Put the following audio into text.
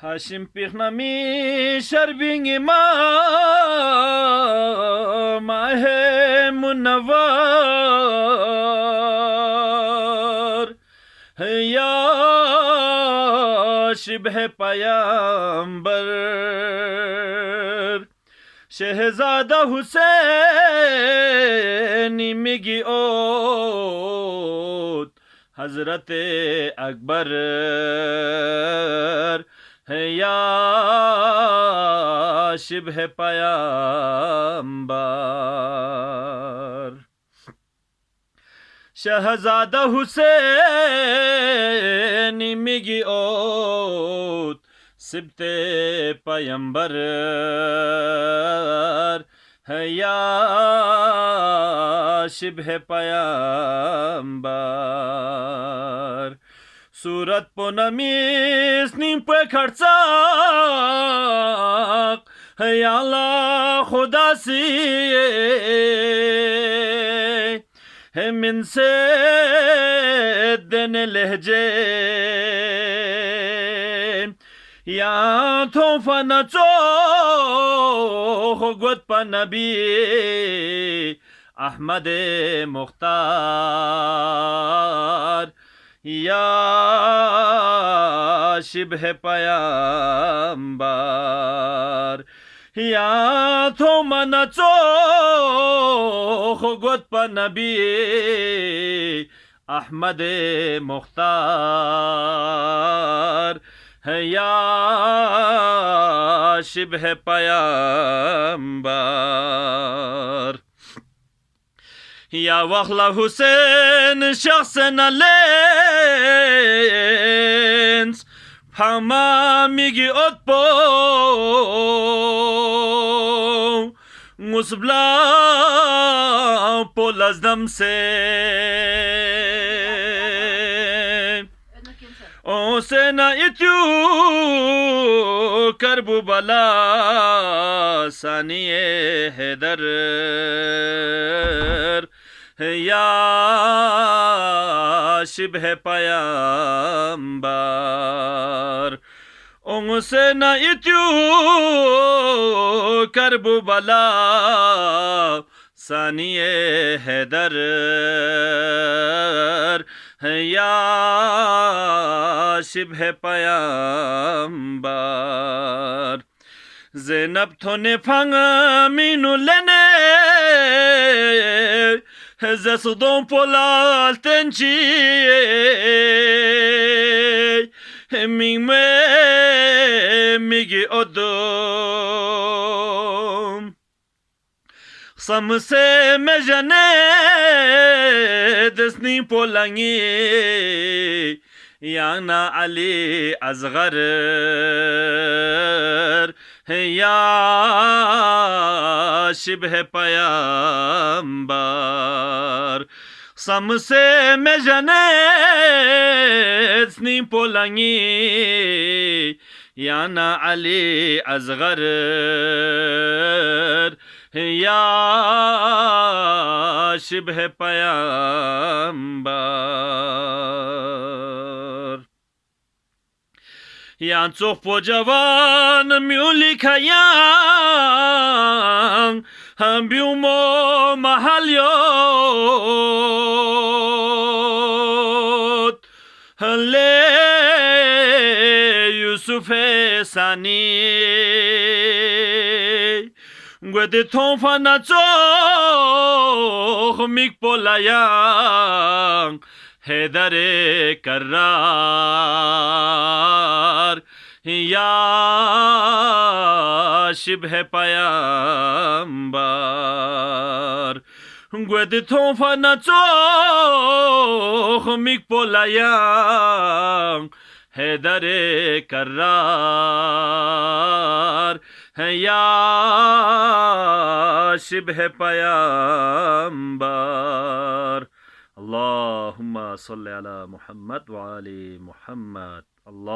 هاشم پیغنمی شربینگ ما ماه منور یا شبه پیامبر شهزاده حسینی میگی اوت حضرت اکبر یا شبه پیامبر شهزاده حسینی میگی اوت سبت پیامبر یا شبه پیامبر صورت پونمیس نیم په خرڅاق یا الله خدا سی من سے دن لہجے یا توفا نچو گوت پا نبی احمد مختار یا شبه پیامبر یا تو منچو گوت پا نبی احمد مختار یا شبه پیامبر یا وخلا حسین شخص نلینس پاما میگی ات پو مسبلا پولازدم سے او سینا اتیو کربو بلا ثانی حیدر یا شبه پیامبر اون سینا اتیو کربو بلا ثانی حیدر یا شبه پیامبر زینب تونه فنگ مینو لنه زسدون پولال تنچی میگی ادوم سمسه مجنه دسنی پولنگی یانا علی ازغر یا شبه پیامبر سمسه مجنه دسنی پولنگی یانا علی ازغر یا شبه پیامبر یان چوخ پو جوان میولی کیان هم بیومو محلیوت لی یوسف ثانی گوده توفا نچوخ میک پولایان حیدر کرار یا شبه پیامبر گوده توفا نچوخ میک پولایان حیدر کرار یا شبه پیامبر اللهم صل على محمد وعلى محمد الله